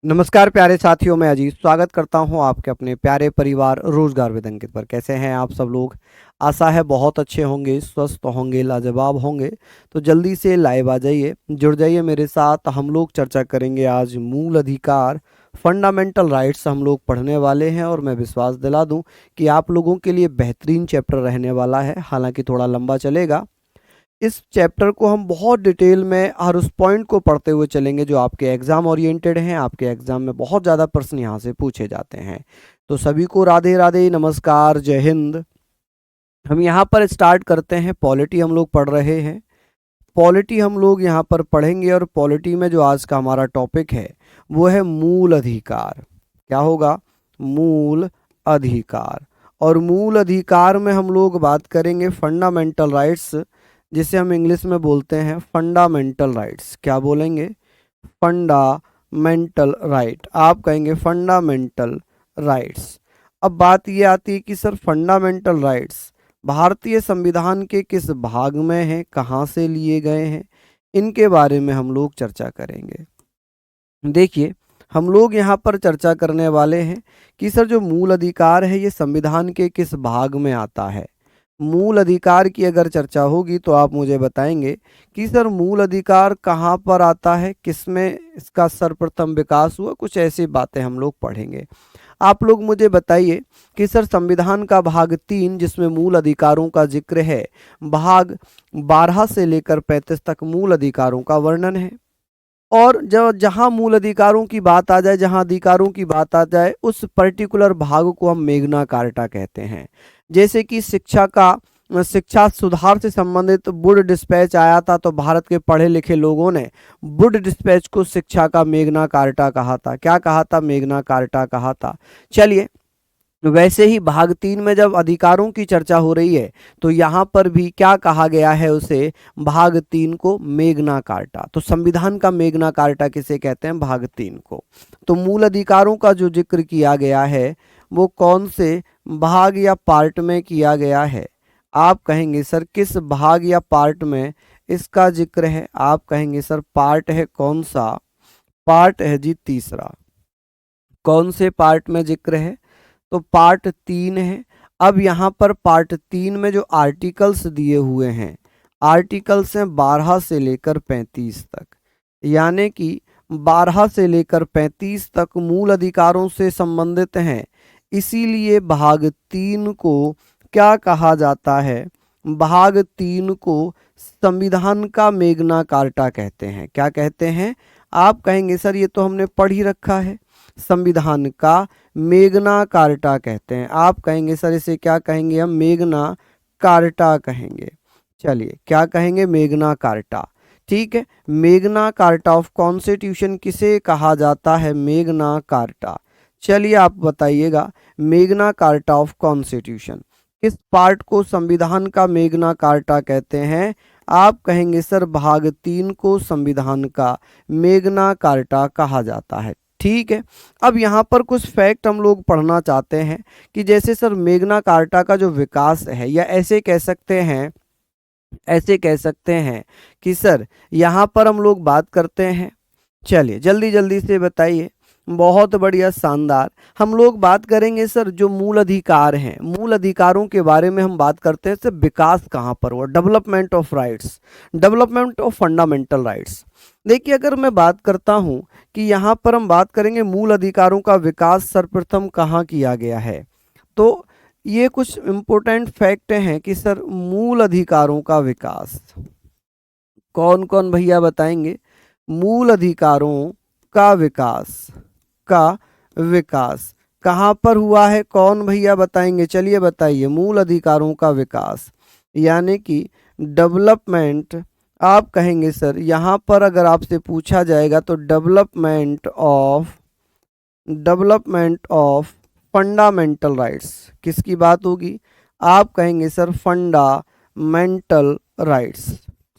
नमस्कार प्यारे साथियों, मैं अजीत स्वागत करता हूं आपके अपने प्यारे परिवार रोजगार विद अंकित पर। कैसे हैं आप सब लोग? आशा है बहुत अच्छे होंगे, स्वस्थ होंगे, लाजवाब होंगे। तो जल्दी से लाइव आ जाइए, जुड़ जाइए मेरे साथ। हम लोग चर्चा करेंगे आज मूल अधिकार, फंडामेंटल राइट्स हम लोग पढ़ने वाले हैं। और मैं विश्वास दिला दूं कि आप लोगों के लिए बेहतरीन चैप्टर रहने वाला है, हालांकि थोड़ा लंबा चलेगा। इस चैप्टर को हम बहुत डिटेल में हर उस पॉइंट को पढ़ते हुए चलेंगे जो आपके एग्जाम ओरिएंटेड हैं। आपके एग्जाम में बहुत ज़्यादा प्रश्न यहाँ से पूछे जाते हैं। तो सभी को राधे राधे, नमस्कार, जय हिंद। हम यहाँ पर स्टार्ट करते हैं। पॉलिटी हम लोग पढ़ रहे हैं। पॉलिटी हम लोग यहाँ पर पढ़ेंगे और पॉलिटी में जो आज का हमारा टॉपिक है वो है मूल अधिकार। क्या होगा? मूल अधिकार। और मूल अधिकार में हम लोग बात करेंगे फंडामेंटल राइट्स, जिसे हम इंग्लिश में बोलते हैं फंडामेंटल राइट्स। क्या बोलेंगे? Fundamental right. आप कहेंगे फंडामेंटल राइट्स। अब बात ये आती है कि सर फंडामेंटल राइट्स भारतीय संविधान के किस भाग में हैं, कहाँ से लिए गए हैं, इनके बारे में हम लोग चर्चा करेंगे। देखिए, हम लोग यहाँ पर चर्चा करने वाले हैं कि सर जो मूल अधिकार है ये संविधान के किस भाग में आता है। मूल अधिकार की अगर चर्चा होगी तो आप मुझे बताएंगे कि सर मूल अधिकार कहाँ पर आता है, किसमें इसका सर्वप्रथम विकास हुआ। कुछ ऐसी बातें हम लोग पढ़ेंगे। आप लोग मुझे बताइए कि सर संविधान का भाग 3 जिसमें मूल अधिकारों का जिक्र है, भाग 12 से लेकर 35 तक मूल अधिकारों का वर्णन है। और जब जहाँ मूल अधिकारों की बात आ जाए, जहाँ अधिकारों की बात आ जाए, उस पर्टिकुलर भाग को हम मेग्ना कार्टा कहते हैं। जैसे कि शिक्षा सुधार से संबंधित वुड डिस्पैच आया था, तो भारत के पढ़े लिखे लोगों ने वुड डिस्पैच को शिक्षा का मेग्ना कार्टा कहा था। क्या कहा था? मेग्ना कार्टा कहा था। चलिए, वैसे ही भाग 3 में जब अधिकारों की चर्चा हो रही है तो यहाँ पर भी क्या कहा गया है उसे? भाग 3 को मेग्ना कार्टा। तो संविधान का मेग्ना कार्टा किसे कहते हैं? भाग 3 को। तो मूल अधिकारों का जो जिक्र किया गया है वो कौन से भाग या पार्ट में किया गया है? आप कहेंगे सर किस भाग या पार्ट में इसका जिक्र है? आप कहेंगे सर पार्ट है कौन सा? पार्ट है जी तीसरा। कौन से पार्ट में जिक्र है? तो पार्ट 3 है। अब यहाँ पर पार्ट 3 में जो आर्टिकल्स दिए हुए हैं, आर्टिकल्स हैं 12 से लेकर 35 तक। यानी कि 12 से लेकर 35 तक मूल अधिकारों से संबंधित हैं। इसीलिए भाग 3 को क्या कहा जाता है? भाग 3 को संविधान का मेग्ना कार्टा कहते हैं। क्या कहते हैं? आप कहेंगे सर ये तो हमने पढ़ ही रखा है, संविधान का मेग्ना कार्टा कहते हैं। आप कहेंगे सर इसे क्या कहेंगे? हम मेग्ना कार्टा कहेंगे। चलिए, क्या कहेंगे? मेग्ना कार्टा। ठीक है, मेग्ना कार्टा ऑफ कॉन्स्टिट्यूशन किसे कहा जाता है? मेग्ना कार्टा। चलिए आप बताइएगा, मेग्ना कार्टा ऑफ कॉन्स्टिट्यूशन किस पार्ट को संविधान का मेग्ना कार्टा कहते हैं? आप कहेंगे सर भाग 3 को संविधान का मेग्ना कार्टा कहा जाता है। ठीक है, अब यहाँ पर कुछ फैक्ट हम लोग पढ़ना चाहते हैं कि जैसे सर मेग्ना कार्टा का जो विकास है, या ऐसे कह सकते हैं, ऐसे कह सकते हैं कि सर यहाँ पर हम लोग बात करते हैं। चलिए जल्दी जल्दी से बताइए। बहुत बढ़िया, शानदार। हम लोग बात करेंगे सर जो मूल अधिकार हैं, मूल अधिकारों के बारे में हम बात करते हैं। सर विकास कहाँ पर हुआ? Development of rights, development of fundamental rights. देखिए, अगर मैं बात करता हूँ कि यहाँ पर हम बात करेंगे मूल अधिकारों का विकास सर्वप्रथम कहाँ किया गया है, तो ये कुछ इम्पोर्टेंट फैक्ट हैं कि सर मूल अधिकारों का विकास कौन कौन भैया बताएंगे? मूल अधिकारों का विकास, का विकास कहाँ पर हुआ है? कौन भैया बताएंगे? चलिए बताइए। मूल अधिकारों का विकास यानी कि डेवलपमेंट। आप कहेंगे सर यहाँ पर अगर आपसे पूछा जाएगा तो डेवलपमेंट ऑफ फंडामेंटल राइट्स किसकी बात होगी? आप कहेंगे सर फंडामेंटल राइट्स।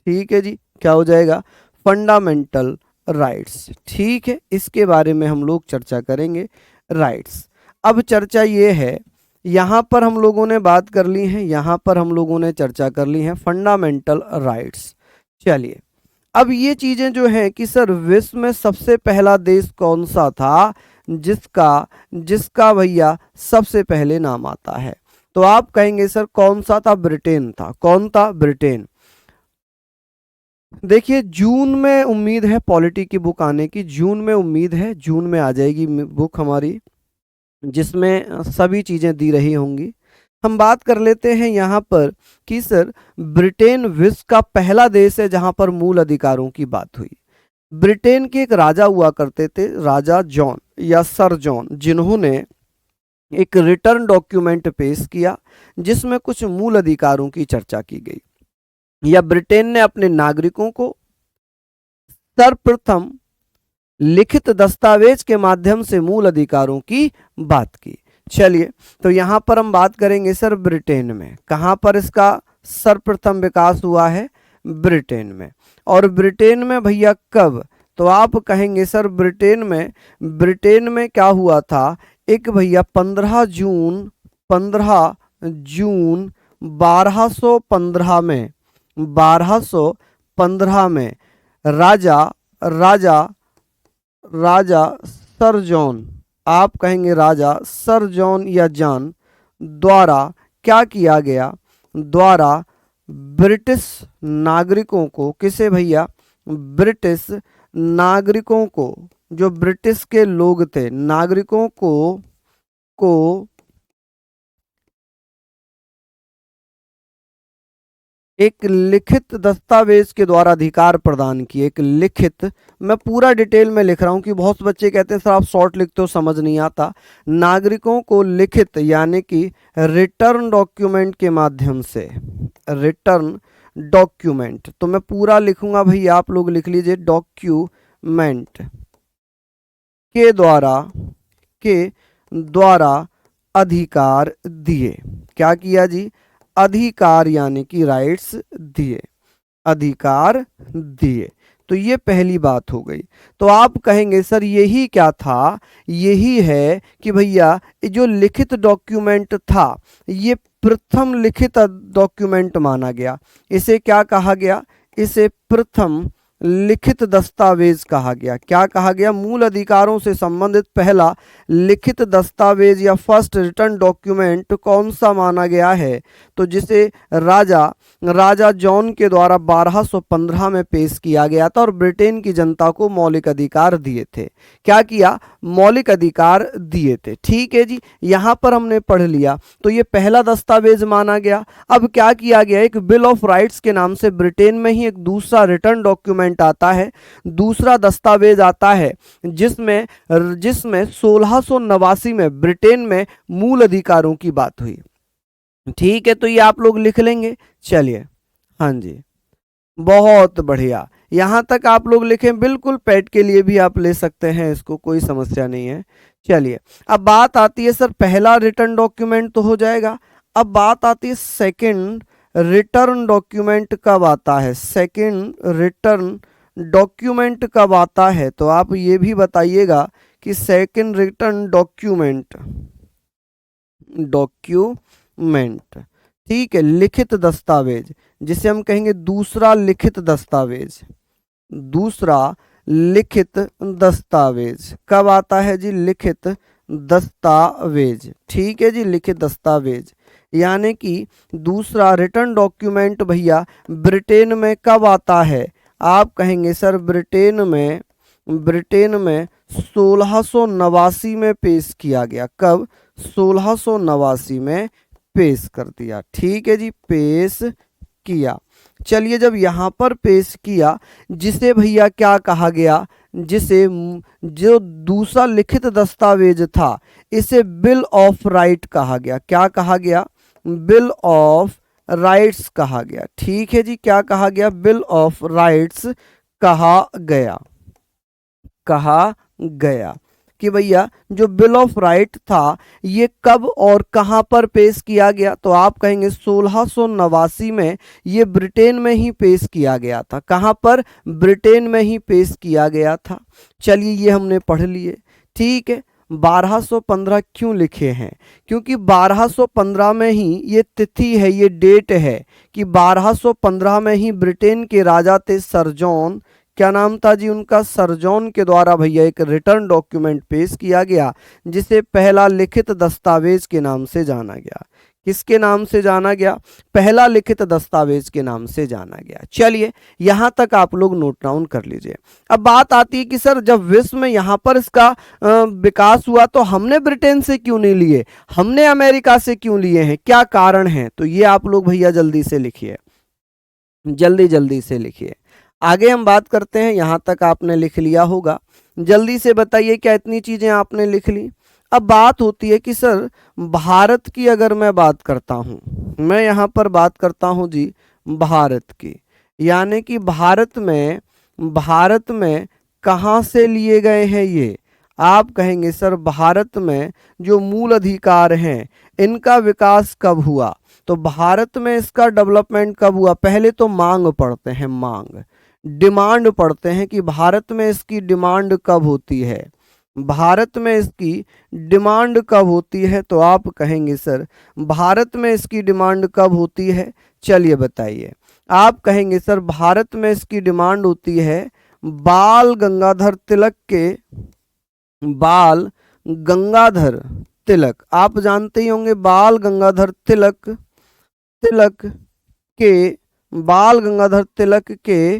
ठीक है जी, क्या हो जाएगा? Fundamental rights. ठीक है, इसके बारे में हम लोग चर्चा करेंगे, राइट्स। अब चर्चा ये है, यहाँ पर हम लोगों ने बात कर ली है, यहाँ पर हम लोगों ने चर्चा कर ली है फंडामेंटल राइट्स। चलिए, अब ये चीजें जो हैं कि सर विश्व में सबसे पहला देश कौन सा था जिसका जिसका भैया सबसे पहले नाम आता है, तो आप कहेंगे सर कौन सा था, ब्रिटेन था। कौन था, ब्रिटेन। देखिए जून में उम्मीद है पॉलिटी की बुक आने की, जून में उम्मीद है, जून में आ जाएगी बुक हमारी, जिसमें सभी चीजें दी रही होंगी। हम बात कर लेते हैं यहाँ पर कि सर ब्रिटेन विश्व का पहला देश है जहां पर मूल अधिकारों की बात हुई। ब्रिटेन के एक राजा हुआ करते थे, राजा जॉन या सर जॉन, जिन्होंने एक रिटर्न डॉक्यूमेंट पेश किया जिसमें कुछ मूल अधिकारों की चर्चा की गई, या ब्रिटेन ने अपने नागरिकों को सर्वप्रथम लिखित दस्तावेज के माध्यम से मूल अधिकारों की बात की। चलिए तो यहां पर हम बात करेंगे सर ब्रिटेन में, कहां पर इसका सर्वप्रथम विकास हुआ है, ब्रिटेन में। और ब्रिटेन में भैया कब, तो आप कहेंगे सर ब्रिटेन में क्या हुआ था, एक भैया 15 जून 1215 में 1215 में राजा सर जॉन, आप कहेंगे राजा सर जॉन या जॉन द्वारा क्या किया गया, द्वारा ब्रिटिश नागरिकों को, किसे भैया, ब्रिटिश नागरिकों को, जो ब्रिटिश के लोग थे, नागरिकों को एक लिखित दस्तावेज के द्वारा अधिकार प्रदान किए। एक लिखित, मैं पूरा डिटेल में लिख रहा हूं कि बहुत बच्चे कहते हैं सर आप शॉर्ट लिखते हो समझ नहीं आता। नागरिकों को लिखित यानी कि रिटर्न डॉक्यूमेंट के माध्यम से, रिटर्न डॉक्यूमेंट, तो मैं पूरा लिखूंगा भैया, आप लोग लिख लीजिए, डॉक्यूमेंट के द्वारा अधिकार दिए। क्या किया जी, अधिकार यानी कि राइट्स दिए, अधिकार दिए। तो ये पहली बात हो गई। तो आप कहेंगे सर यही क्या था, यही है कि भैया जो लिखित डॉक्यूमेंट था ये प्रथम लिखित डॉक्यूमेंट माना गया। इसे क्या कहा गया, इसे प्रथम लिखित दस्तावेज कहा गया। क्या कहा गया, मूल अधिकारों से संबंधित पहला लिखित दस्तावेज या फर्स्ट रिटर्न डॉक्यूमेंट कौन सा माना गया है, तो जिसे राजा जॉन के द्वारा 1215 में पेश किया गया था और ब्रिटेन की जनता को मौलिक अधिकार दिए थे। क्या किया, मौलिक अधिकार दिए थे। ठीक है जी, यहां पर हमने पढ़ लिया, तो ये पहला दस्तावेज माना गया। अब क्या किया गया, एक बिल ऑफ राइट्स के नाम से ब्रिटेन में ही एक दूसरा रिटर्न डॉक्यूमेंट आता है, दूसरा दस्तावेज आता है, जिसमें 1689 में ब्रिटेन में मूल अधिकारों की बात हुई। ठीक है, तो ये आप लोग लिख लेंगे। चलिए, हाँ जी, बहुत बढ़िया, यहां तक आप लोग लिखें, बिल्कुल पेट के लिए भी आप ले सकते हैं इसको, कोई समस्या नहीं है। चलिए, अब बात आती है सर पहला रिटर्न डॉक्यूमेंट तो हो जाएगा, अब बात आती है सेकंड रिटर्न डॉक्यूमेंट कब आता है, सेकंड रिटर्न डॉक्यूमेंट कब आता है, तो आप ये भी बताइएगा कि सेकंड रिटर्न डॉक्यूमेंट, ठीक है, लिखित दस्तावेज, जिसे हम कहेंगे दूसरा लिखित दस्तावेज, दूसरा लिखित दस्तावेज कब आता है जी, लिखित दस्तावेज। ठीक है जी, लिखित दस्तावेज यानी कि दूसरा रिटर्न डॉक्यूमेंट भैया ब्रिटेन में कब आता है, आप कहेंगे सर ब्रिटेन में 1689 में पेश किया गया। कब, 1689 में पेश कर दिया। ठीक है जी, पेश किया। चलिए, जब यहां पर पेश किया, जिसे भैया क्या कहा गया, जिसे जो दूसरा लिखित दस्तावेज था इसे बिल ऑफ राइट कहा गया। क्या कहा गया, बिल ऑफ राइट्स कहा गया। ठीक है जी, क्या कहा गया, बिल ऑफ राइट्स कहा गया कि भैया जो बिल ऑफ राइट था ये कब और कहां पर पेश किया गया, तो आप कहेंगे 1689 में ये ब्रिटेन में ही पेश किया गया था। कहां पर, ब्रिटेन में ही पेश किया गया था। चलिए, ये हमने पढ़ लिए। ठीक है, 1215 क्यों लिखे हैं? क्योंकि 1215 में ही ये तिथि है, ये डेट है कि 1215 में ही ब्रिटेन के राजा थे सर जॉन, क्या नाम था जी उनका, सर जॉन के द्वारा भैया एक रिटर्न डॉक्यूमेंट पेश किया गया जिसे पहला लिखित दस्तावेज के नाम से जाना गया। किसके नाम से जाना गया? पहला लिखित दस्तावेज के नाम से जाना गया। चलिए यहां तक आप लोग नोट डाउन कर लीजिए। अब बात आती है कि सर जब विश्व में यहां पर इसका विकास हुआ तो हमने ब्रिटेन से क्यों नहीं लिए, हमने अमेरिका से क्यों लिए हैं, क्या कारण है? तो ये आप लोग भैया जल्दी से लिखिए, जल्दी जल्दी से लिखिए। आगे हम बात करते हैं, यहां तक आपने लिख लिया होगा, जल्दी से बताइए क्या इतनी चीजें आपने लिख ली? अब बात होती है कि सर भारत की अगर मैं बात करता हूं, मैं यहां पर बात करता हूं जी भारत की, यानी कि भारत में कहां से लिए गए हैं ये? आप कहेंगे सर भारत में जो मूल अधिकार हैं इनका विकास कब हुआ? तो भारत में इसका डेवलपमेंट कब हुआ? पहले तो मांग पढ़ते हैं, मांग, डिमांड पढ़ते हैं कि भारत में इसकी डिमांड कब होती है, भारत में इसकी डिमांड कब होती है? तो आप कहेंगे सर भारत में इसकी डिमांड कब होती है? चलिए बताइए। आप कहेंगे सर भारत में इसकी डिमांड होती है बाल गंगाधर तिलक के, बाल गंगाधर तिलक, आप जानते ही होंगे बाल गंगाधर तिलक, तिलक के, बाल गंगाधर तिलक के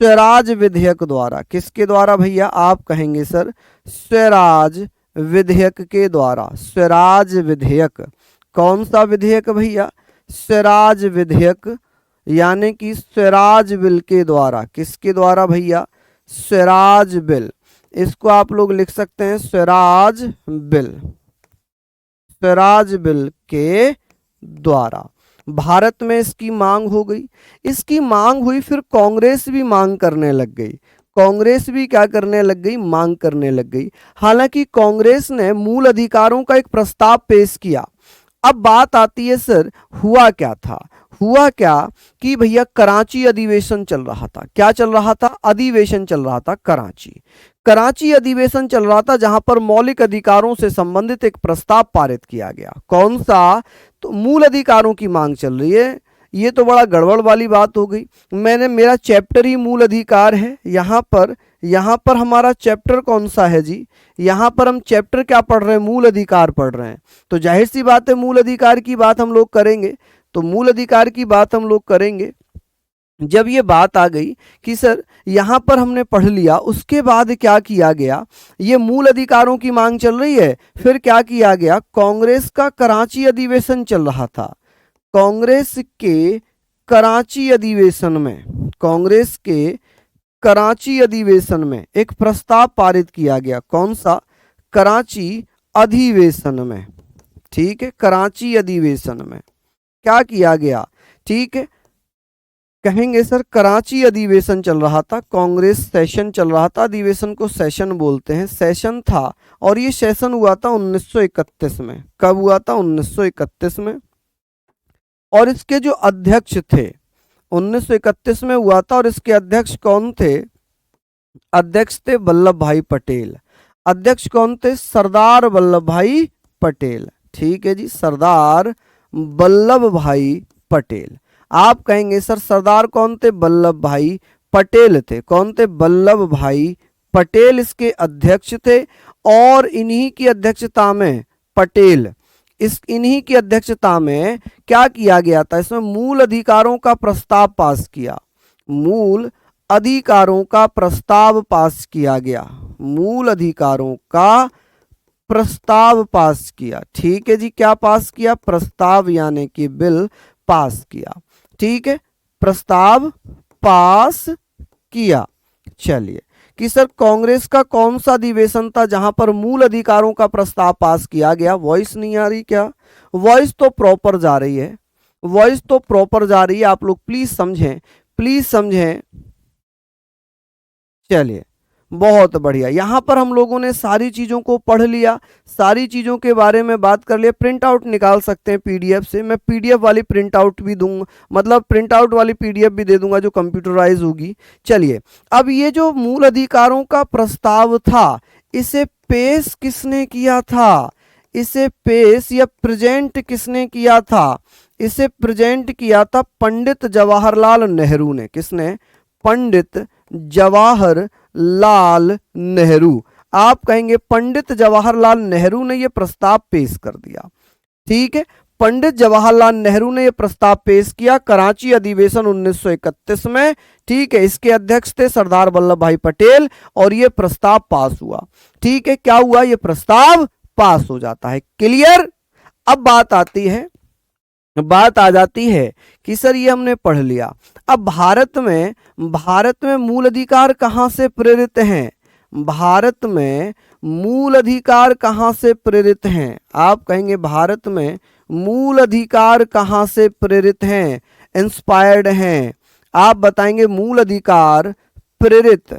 स्वराज विधेयक द्वारा। किसके द्वारा भैया? आप कहेंगे सर स्वराज विधेयक के द्वारा। स्वराज विधेयक, कौन सा विधेयक भैया? स्वराज विधेयक, यानी कि स्वराज बिल के द्वारा। किसके द्वारा भैया? स्वराज बिल, इसको आप लोग लिख सकते हैं स्वराज बिल, स्वराज बिल के द्वारा भारत में इसकी मांग हो गई। इसकी मांग हुई, फिर कांग्रेस भी मांग करने लग गई, कांग्रेस भी क्या करने लग गई? मांग करने लग गई। हालांकि कांग्रेस ने मूल अधिकारों का एक प्रस्ताव पेश किया। अब बात आती है सर हुआ क्या था? हुआ क्या कि भैया कराची अधिवेशन चल रहा था। क्या चल रहा था? अधिवेशन चल रहा था कराची, कराची अधिवेशन चल रहा था जहां पर मौलिक अधिकारों से संबंधित एक प्रस्ताव पारित किया गया। कौन सा? तो मूल अधिकारों की मांग चल रही है। ये तो बड़ा गड़बड़ वाली बात हो गई। मेरा चैप्टर ही मूल अधिकार है। यहाँ पर हमारा चैप्टर कौन सा है जी? यहाँ पर हम चैप्टर क्या पढ़ रहे हैं? मूल अधिकार पढ़ रहे हैं। तो जाहिर सी बात है मूल अधिकार की बात हम लोग करेंगे, तो मूल अधिकार की बात हम लोग करेंगे। जब ये बात आ गई कि सर यहाँ पर हमने पढ़ लिया, उसके बाद क्या किया गया? ये मूल अधिकारों की मांग चल रही है, फिर क्या किया गया? कांग्रेस का कराची अधिवेशन चल रहा था। कांग्रेस के कराची अधिवेशन में, कांग्रेस के कराची अधिवेशन में एक प्रस्ताव पारित किया गया। कौन सा? कराची अधिवेशन में, ठीक है, कराची अधिवेशन में क्या किया गया? ठीक है, कहेंगे सर कराची अधिवेशन चल रहा था, कांग्रेस सेशन चल रहा था, अधिवेशन को सेशन बोलते हैं, सेशन था। और ये सेशन हुआ था 1931 में। कब हुआ था? 1931 में। और इसके जो अध्यक्ष थे 1931 में हुआ था, और इसके अध्यक्ष कौन थे? अध्यक्ष थे वल्लभ भाई पटेल। अध्यक्ष कौन थे? सरदार वल्लभ भाई पटेल। ठीक है जी, सरदार वल्लभ भाई पटेल। आप कहेंगे सर सरदार कौन थे? वल्लभ भाई पटेल थे। कौन थे? वल्लभ भाई पटेल इसके अध्यक्ष थे। और इन्हीं की अध्यक्षता में इन्हीं की अध्यक्षता में क्या किया गया था? इसमें मूल अधिकारों का प्रस्ताव पास किया, मूल अधिकारों का प्रस्ताव पास किया गया, मूल अधिकारों का प्रस्ताव पास किया। ठीक है जी, क्या पास किया? प्रस्ताव, यानी कि बिल पास किया। ठीक है, प्रस्ताव पास किया। चलिए कि सर कांग्रेस का कौन सा अधिवेशन था जहां पर मूल अधिकारों का प्रस्ताव पास किया गया? वॉइस नहीं आ रही क्या? वॉइस तो प्रॉपर जा रही है, वॉइस तो प्रॉपर जा रही है। आप लोग प्लीज समझें, प्लीज समझें। चलिए बहुत बढ़िया, यहाँ पर हम लोगों ने सारी चीज़ों को पढ़ लिया, सारी चीज़ों के बारे में बात कर लिया। प्रिंट आउट निकाल सकते हैं पीडीएफ से, मैं पीडीएफ वाली प्रिंट आउट भी दूंगा, मतलब प्रिंट आउट वाली पीडीएफ भी दे दूंगा जो कंप्यूटराइज होगी। चलिए अब ये जो मूल अधिकारों का प्रस्ताव था, इसे पेश किसने किया था? इसे पेश या प्रेजेंट किसने किया था? इसे प्रेजेंट किया था पंडित जवाहरलाल नेहरू ने। किसने? पंडित जवाहरलाल नेहरू। आप कहेंगे पंडित जवाहरलाल नेहरू ने यह प्रस्ताव पेश कर दिया। ठीक है, पंडित जवाहरलाल नेहरू ने यह प्रस्ताव पेश किया कराची अधिवेशन 1931 में। ठीक है, इसके अध्यक्ष थे सरदार वल्लभ भाई पटेल और यह प्रस्ताव पास हुआ। ठीक है, क्या हुआ? यह प्रस्ताव पास हो जाता है। क्लियर? अब बात आ जाती है कि सर ये हमने पढ़ लिया। अब भारत में मूल अधिकार कहां से प्रेरित हैं? भारत में मूल अधिकार कहां से प्रेरित हैं? आप कहेंगे भारत में मूल अधिकार कहां से प्रेरित हैं, इंस्पायर्ड हैं? आप बताएंगे मूल अधिकार प्रेरित,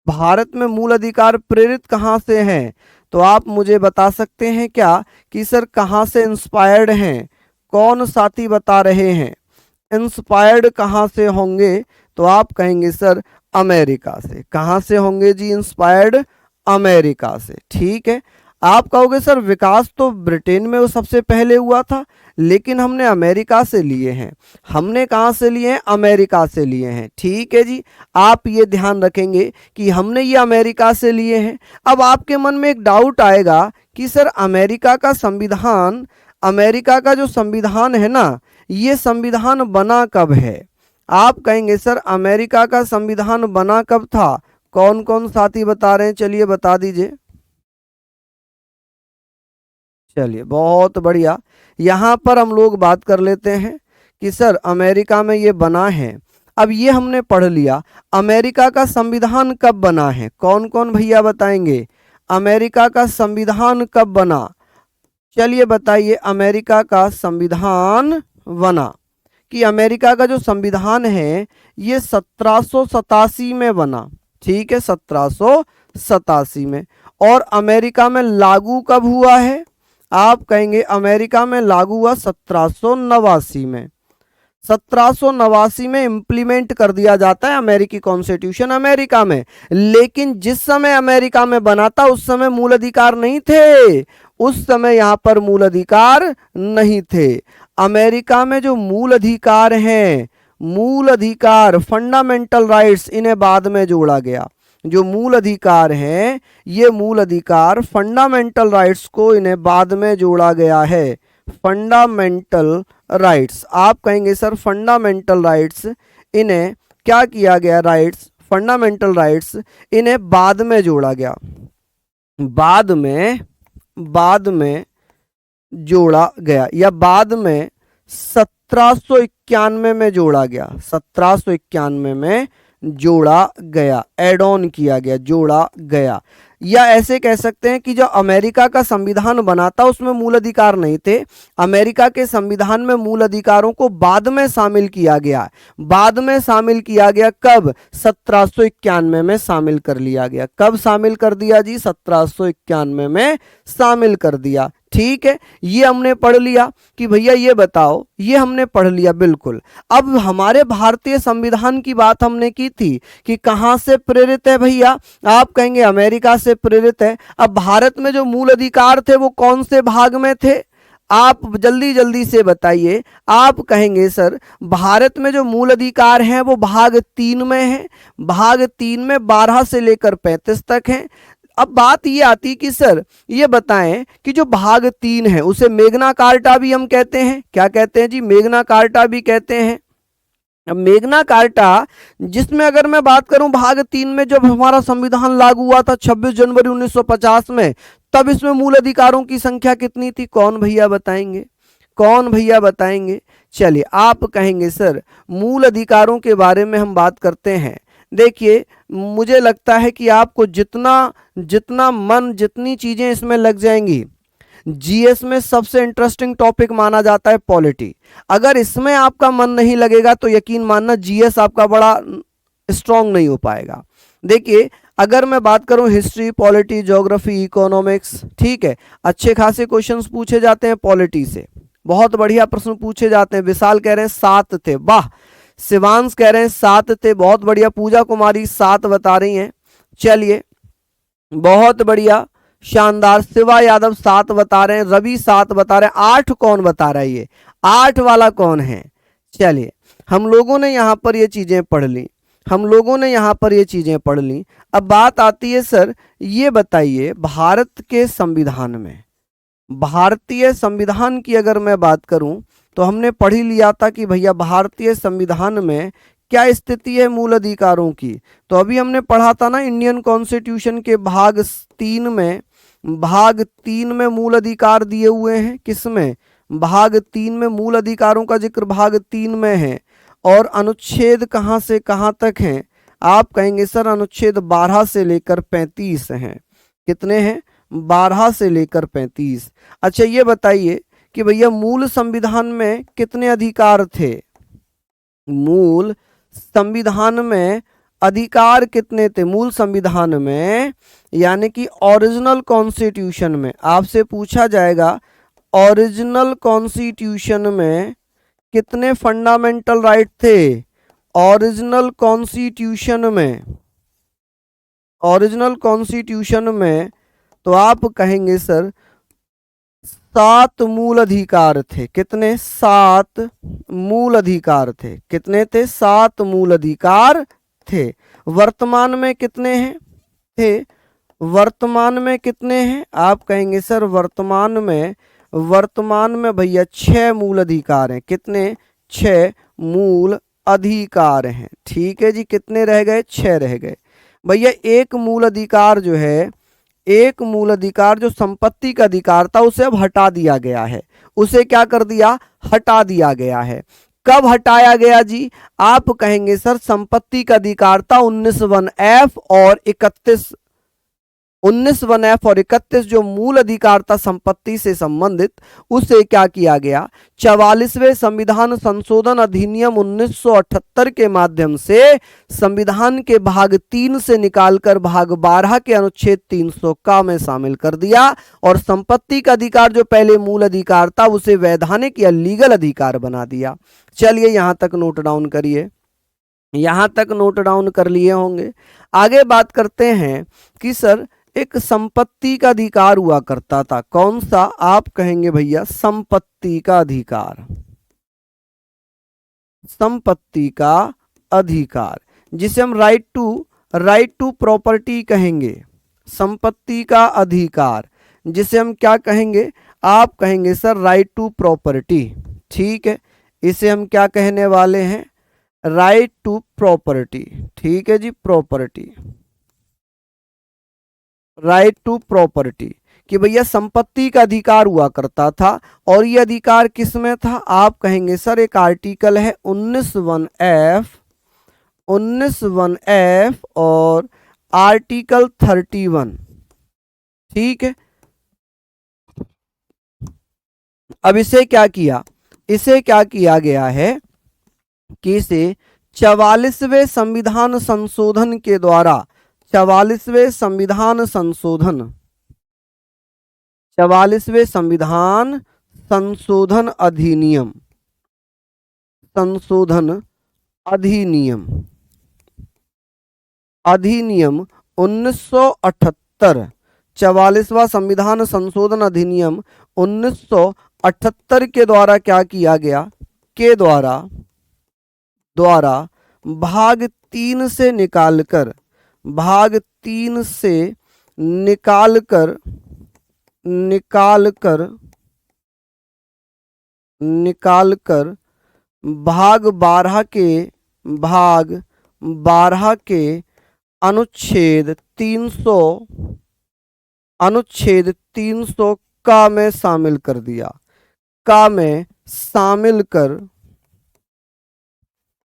भारत में मूल अधिकार प्रेरित कहां से हैं? तो आप मुझे बता सकते हैं क्या कि सर कहां से इंस्पायर्ड हैं? कौन साथी बता रहे हैं? इंस्पायर्ड कहां से होंगे? तो आप कहेंगे सर अमेरिका से। कहां से होंगे जी इंस्पायर्ड? अमेरिका से। ठीक है, आप कहोगे सर विकास तो ब्रिटेन में वो सबसे पहले हुआ था, लेकिन हमने अमेरिका से लिए हैं। हमने कहां से लिए हैं? अमेरिका से लिए हैं। ठीक है जी, आप ये ध्यान रखेंगे कि हमने ये अमेरिका से लिए हैं। अब आपके मन में एक डाउट आएगा कि सर अमेरिका का संविधान, अमेरिका का जो संविधान है ना, ये संविधान बना कब है? आप कहेंगे सर अमेरिका का संविधान बना कब था? कौन कौन साथी बता रहे हैं? चलिए बता दीजिए। चलिए बहुत बढ़िया, यहां पर हम लोग बात कर लेते हैं कि सर अमेरिका में ये बना है। अब ये हमने पढ़ लिया अमेरिका का संविधान कब बना है। कौन कौन भैया बताएंगे अमेरिका का संविधान कब बना? चलिए बताइए, अमेरिका का संविधान बना कि अमेरिका का जो संविधान है ये 1787 में बना। ठीक है, 1787 में। और अमेरिका में लागू कब हुआ है? आप कहेंगे अमेरिका में लागू हुआ 1789 में। 1789 में इंप्लीमेंट कर दिया जाता है अमेरिकी कॉन्स्टिट्यूशन अमेरिका में। लेकिन जिस समय अमेरिका में बना था उस समय मूल अधिकार नहीं थे। उस समय यहां पर मूल अधिकार नहीं थे। अमेरिका में जो मूल अधिकार हैं, मूल अधिकार फंडामेंटल राइट्स, इन्हें बाद में जोड़ा गया। जो मूल अधिकार हैं, ये मूल अधिकार फंडामेंटल राइट्स को इन्हें बाद में जोड़ा गया है। फंडामेंटल राइट्स, आप कहेंगे सर फंडामेंटल राइट्स इन्हें क्या किया गया? राइट्स, फंडामेंटल राइट्स इन्हें बाद में जोड़ा गया। बाद में जोड़ा गया या बाद में 1791 में जोड़ा गया। 1791 में जोड़ा गया, एड ऑन किया गया, जोड़ा गया। या ऐसे कह सकते हैं कि जो अमेरिका का संविधान बना था उसमें मूल अधिकार नहीं थे। अमेरिका के संविधान में मूल अधिकारों को बाद में शामिल किया गया। बाद में शामिल किया गया कब? 1791 में शामिल कर लिया गया। कब शामिल कर दिया जी? 1791 में शामिल कर दिया। ठीक है, ये हमने पढ़ लिया कि भैया ये बताओ, ये हमने पढ़ लिया बिल्कुल। अब हमारे भारतीय संविधान की बात हमने की थी कि कहां से प्रेरित है भैया? आप कहेंगे अमेरिका से प्रेरित है। अब भारत में जो मूल अधिकार थे वो कौन से भाग में थे? आप जल्दी जल्दी से बताइए। आप कहेंगे सर भारत में जो मूल अधिकार हैं वो भाग 3 में है। भाग 3 में 12 से लेकर 35 तक हैं। अब बात ये आती कि सर ये बताएं कि जो भाग 3 है उसे मेग्ना कार्टा भी हम कहते हैं। क्या कहते हैं जी? मेग्ना कार्टा भी कहते हैं। अब मेग्ना कार्टा, जिसमें अगर मैं बात करूं भाग 3 में जब हमारा संविधान लागू हुआ था 26 जनवरी 1950 में, तब इसमें मूल अधिकारों की संख्या कितनी थी? कौन भैया बताएंगे? कौन भैया बताएंगे? चलिए, आप कहेंगे सर मूल अधिकारों के बारे में हम बात करते हैं। देखिए, मुझे लगता है कि आपको जितना मन, जितनी चीजें इसमें लग जाएंगी। जीएस में सबसे इंटरेस्टिंग टॉपिक माना जाता है पॉलिटी। अगर इसमें आपका मन नहीं लगेगा तो यकीन मानना जीएस आपका बड़ा स्ट्रांग नहीं हो पाएगा। देखिए, अगर मैं बात करूं हिस्ट्री, पॉलिटी, ज्योग्राफी, इकोनॉमिक्स, ठीक है, अच्छे खासे क्वेश्चंस पूछे जाते हैं पॉलिटी से। बहुत बढ़िया प्रश्न पूछे जाते हैं। विशाल कह रहे हैं 7 थे, वाह। शिवांश कह रहे हैं 7 थे, बहुत बढ़िया। पूजा कुमारी 7 बता रही हैं। चलिए, बहुत बढ़िया, शानदार। शिवा यादव 7 बता रहे हैं, रवि 7 बता रहे हैं, 8 कौन बता रहा है? ये 8 वाला कौन है? चलिए, हम लोगों ने यहाँ पर ये चीजें पढ़ ली, हम लोगों ने यहाँ पर ये चीजें पढ़ ली। अब बात आती है सर, ये बताइए भारत के संविधान में, भारतीय संविधान की अगर मैं बात करूं तो हमने पढ़ ही लिया था कि भैया भारतीय संविधान में क्या स्थिति है मूल अधिकारों की। तो अभी हमने पढ़ा था ना इंडियन कॉन्स्टिट्यूशन के भाग 3 में मूल अधिकार दिए हुए हैं। किसमें? भाग 3 में मूल अधिकारों का जिक्र भाग 3 में है। और अनुच्छेद कहाँ से कहाँ तक हैं? आप कहेंगे सर अनुच्छेद 12 से लेकर 35 हैं। कितने हैं? 12 से लेकर 35। अच्छा ये बताइए कि भैया मूल संविधान में कितने अधिकार थे? मूल संविधान में अधिकार कितने थे? मूल संविधान में यानी कि ओरिजिनल कॉन्स्टिट्यूशन में आपसे पूछा जाएगा, ओरिजिनल कॉन्स्टिट्यूशन में कितने फंडामेंटल राइट थे? ओरिजिनल कॉन्स्टिट्यूशन में, ओरिजिनल कॉन्स्टिट्यूशन में तो आप कहेंगे सर 7 मूल अधिकार थे। कितने? 7 मूल अधिकार थे। कितने थे? 7 मूल अधिकार थे। वर्तमान में कितने हैं? थे वर्तमान में कितने हैं? आप कहेंगे सर वर्तमान में भैया 6 मूल अधिकार हैं। कितने? 6 मूल अधिकार हैं। ठीक है जी, कितने रह गए? 6 रह गए। भैया एक मूल अधिकार जो है, एक मूल अधिकार जो संपत्ति का अधिकार था उसे अब हटा दिया गया है। उसे क्या कर दिया? हटा दिया गया है। कब हटाया गया जी? आप कहेंगे सर संपत्ति का अधिकार था 19(1)(f) और 31 19(1)(f) और 31 जो मूल अधिकार था संपत्ति से संबंधित, उसे क्या किया गया? 44वें संविधान संशोधन अधिनियम 1978 के माध्यम से संविधान के भाग 3 से निकालकर भाग 12 के अनुच्छेद 300 का में शामिल कर दिया और संपत्ति का अधिकार जो पहले मूल अधिकार था उसे वैधानिक या लीगल अधिकार बना दिया। चलिए यहां तक नोट डाउन करिए, यहां तक नोट डाउन कर लिए होंगे। आगे बात करते हैं कि सर एक संपत्ति का अधिकार हुआ करता था। कौन सा? आप कहेंगे भैया संपत्ति का अधिकार। संपत्ति का अधिकार जिसे हम राइट टू प्रॉपर्टी कहेंगे। संपत्ति का अधिकार जिसे हम क्या कहेंगे? आप कहेंगे सर राइट टू प्रॉपर्टी। ठीक है, इसे हम क्या कहने वाले हैं? Right to property. ठीक है जी, प्रॉपर्टी, राइट टू प्रॉपर्टी कि भैया संपत्ति का अधिकार हुआ करता था। और ये अधिकार किस में था? आप कहेंगे सर एक आर्टिकल है 19(1)(f) और आर्टिकल 31। ठीक है, अब इसे क्या किया? इसे क्या किया गया है कि इसे 44वें संविधान संशोधन के द्वारा, 44वें संविधान संशोधन, 44वें संविधान संशोधन अधिनियम, संशोधन अधिनियम, अधिनियम 1978, 44वां संविधान संशोधन अधिनियम 1978 के द्वारा क्या किया गया? के द्वारा भाग 3 से निकालकर, भाग 3 से निकालकर भाग 12 के अनुच्छेद 300 का में शामिल कर दिया। का में शामिल कर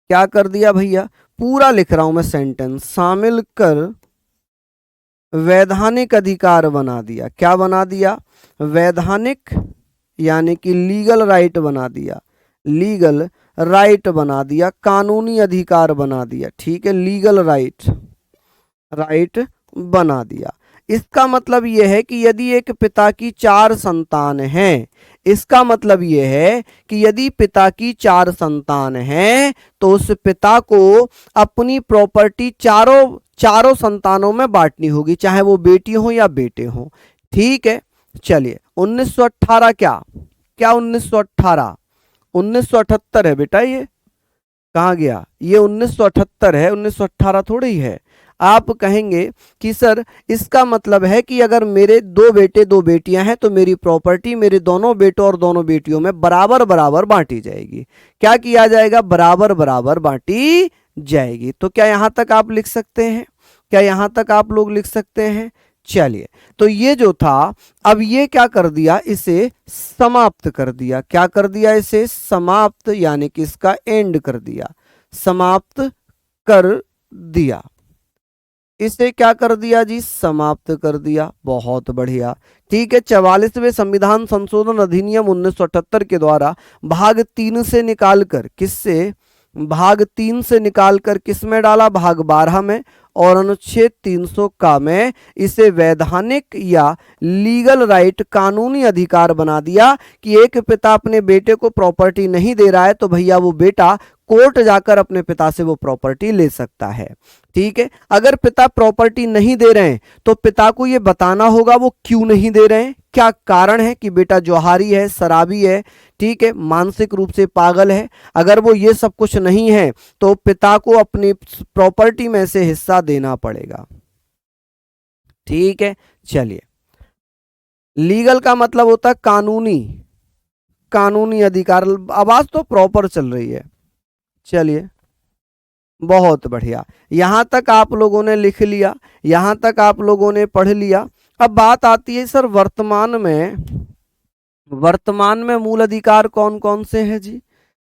क्या कर दिया भैया? पूरा लिख रहा हूं मैं सेंटेंस। शामिल कर वैधानिक अधिकार बना दिया। क्या बना दिया? वैधानिक यानी कि लीगल राइट बना दिया। लीगल राइट बना दिया, कानूनी अधिकार बना दिया। ठीक है, लीगल राइट बना दिया। इसका मतलब यह है कि यदि एक पिता की 4 संतान हैं, इसका मतलब यह है कि यदि पिता की 4 संतान हैं तो उस पिता को अपनी प्रॉपर्टी चारों संतानों में बांटनी होगी, चाहे वो बेटी हो या बेटे हो। ठीक है, चलिए 1918 क्या क्या 1918 1978 है बेटा, ये कहाँ गया, ये 1978 है, 1918 थोड़ी ही है। आप कहेंगे कि सर इसका मतलब है कि अगर मेरे दो बेटे दो बेटियां हैं तो मेरी प्रॉपर्टी मेरे दोनों बेटों और दोनों बेटियों में बराबर बराबर बांटी जाएगी। क्या किया जाएगा, बराबर बराबर बांटी जाएगी। तो क्या यहां तक आप लिख सकते हैं, क्या यहां तक आप लोग लिख सकते हैं। चलिए, तो ये जो था, अब ये क्या कर दिया, इसे समाप्त कर दिया। क्या कर दिया, इसे समाप्त, यानी कि इसका एंड कर दिया, समाप्त कर दिया। इसे क्या कर दिया जी, समाप्त कर दिया। बहुत बढ़िया। ठीक है, 44वें संविधान संशोधन अधिनियम 1978 के द्वारा भाग 3 से निकालकर, किससे, भाग 3 से निकालकर किस में डाला, भाग 12 में, और अनुच्छेद 300 का में इसे वैधानिक या लीगल राइट, कानूनी अधिकार बना दिया कि एक पिता अपने बेटे को प्रॉपर्टी नहीं दे रहा है तो भैया वो बेटा कोर्ट जाकर अपने पिता से वो प्रॉपर्टी ले सकता है। ठीक है, अगर पिता प्रॉपर्टी नहीं दे रहे हैं तो पिता को ये बताना होगा वो क्यों नहीं दे रहे हैं, क्या कारण है कि बेटा जोहारी है, शराबी है, ठीक है, मानसिक रूप से पागल है। अगर वो ये सब कुछ नहीं है तो पिता को अपनी प्रॉपर्टी में से हिस्सा देना पड़ेगा। ठीक है, चलिए, लीगल का मतलब होता है कानूनी, कानूनी अधिकार। आवाज तो प्रॉपर चल रही है। चलिए, बहुत बढ़िया, यहां तक आप लोगों ने लिख लिया, यहां तक आप लोगों ने पढ़ लिया। अब बात आती है सर वर्तमान में मूल अधिकार कौन कौन से हैं जी।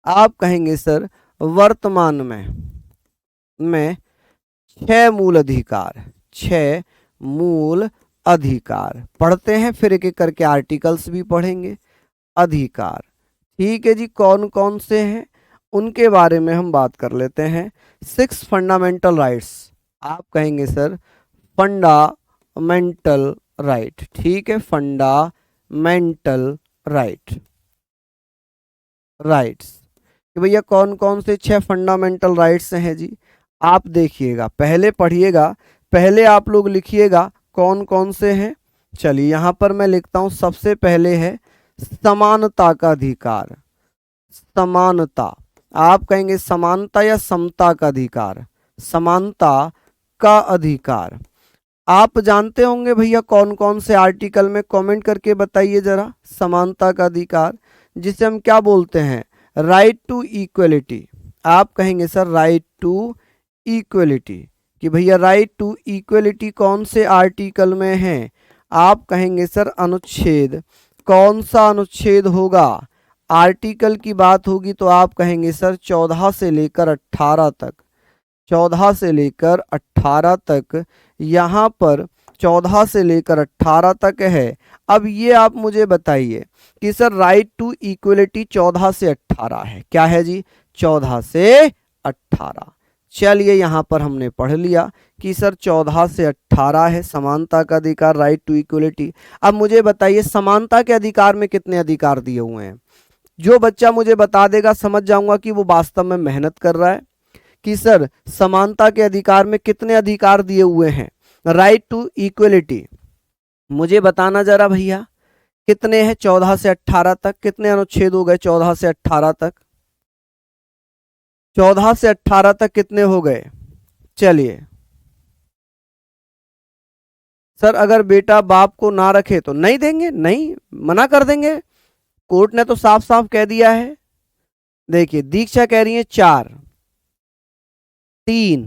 आप कहेंगे सर वर्तमान में 6 मूल अधिकार, 6 मूल अधिकार। पढ़ते हैं फिर एक एक करके, आर्टिकल्स भी पढ़ेंगे, अधिकार। ठीक है जी, कौन कौन से हैं उनके बारे में हम बात कर लेते हैं। 6 फंडामेंटल राइट्स। आप कहेंगे सर फंडामेंटल राइट। ठीक है, फंडामेंटल राइट्स कि भैया कौन कौन से 6 फंडामेंटल राइट्स हैं जी। आप देखिएगा, पहले पढ़िएगा, पहले आप लोग लिखिएगा कौन कौन से हैं। चलिए यहां पर मैं लिखता हूं, सबसे पहले है समानता का अधिकार। समानता, आप कहेंगे समानता या समता का अधिकार, समानता का अधिकार। आप जानते होंगे भैया कौन कौन से आर्टिकल में, कमेंट करके बताइए जरा। समानता का अधिकार जिसे हम क्या बोलते हैं, राइट टू इक्वलिटी। आप कहेंगे सर राइट टू इक्वलिटी, कि भैया राइट टू इक्वलिटी कौन से आर्टिकल में है। आप कहेंगे सर अनुच्छेद, कौन सा अनुच्छेद होगा, आर्टिकल की बात होगी तो आप कहेंगे सर 14 से लेकर 18 तक, 14 से लेकर 18 तक, यहाँ पर 14 से लेकर 18 तक है। अब ये आप मुझे बताइए कि सर राइट टू इक्वलिटी 14 से 18 है, क्या है जी, 14 से 18। चलिए यहाँ पर हमने पढ़ लिया कि सर 14 से 18 है समानता का अधिकार, राइट टू इक्वलिटी। अब मुझे बताइए समानता के अधिकार में कितने अधिकार दिए हुए हैं। जो बच्चा मुझे बता देगा समझ जाऊंगा कि वो वास्तव में मेहनत कर रहा है, कि सर समानता के अधिकार में कितने अधिकार दिए हुए हैं। राइट टू इक्वलिटी मुझे बताना जरा भैया, कितने हैं 14 से 18 तक, कितने अनुच्छेद हो गए 14 से 18 तक, 14 से 18 तक कितने हो गए। चलिए सर अगर बेटा बाप को ना रखे तो नहीं देंगे, नहीं मना कर देंगे, कोर्ट ने तो साफ साफ कह दिया है। देखिए दीक्षा कह रही है 4, 3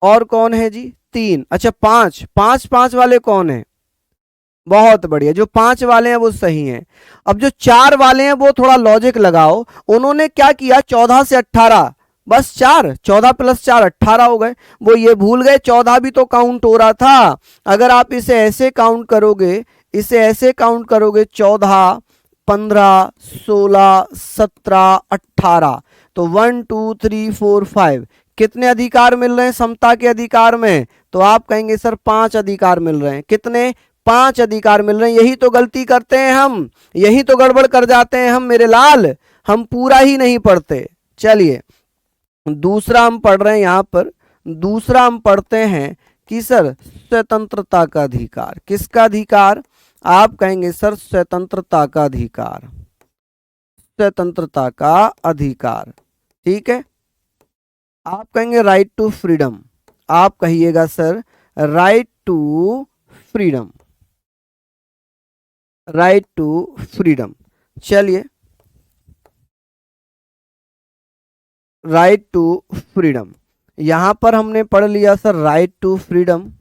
और कौन है जी, 3, अच्छा 5, 5 वाले कौन है, बहुत बढ़िया, जो 5 वाले हैं वो सही हैं। अब जो 4 वाले हैं वो थोड़ा लॉजिक लगाओ, उन्होंने क्या किया 14 से 18 बस 4, 14 + 4 18 हो गए, वो ये भूल गए 14 भी तो काउंट हो रहा था। अगर आप इसे ऐसे काउंट करोगे, इसे ऐसे काउंट करोगे 14, 15, 16, 17, 18 तो 1 2 3 4 5 कितने अधिकार मिल रहे हैं समता के अधिकार में, तो आप कहेंगे सर 5 अधिकार मिल रहे हैं। कितने, 5 अधिकार मिल रहे हैं। यही तो गलती करते हैं हम, यही तो गड़बड़ कर जाते हैं हम मेरे लाल, हम पूरा ही नहीं पढ़ते। चलिए दूसरा हम पढ़ रहे हैं, यहां पर दूसरा हम पढ़ते हैं कि सर स्वतंत्रता का अधिकार। किसका अधिकार? आप कहेंगे सर स्वतंत्रता का अधिकार, स्वतंत्रता का अधिकार। ठीक है, आप कहेंगे राइट टू फ्रीडम, आप कहिएगा sir right to freedom, right to freedom. चलिए, राइट टू फ्रीडम, यहां पर हमने पढ़ लिया सर राइट टू फ्रीडम।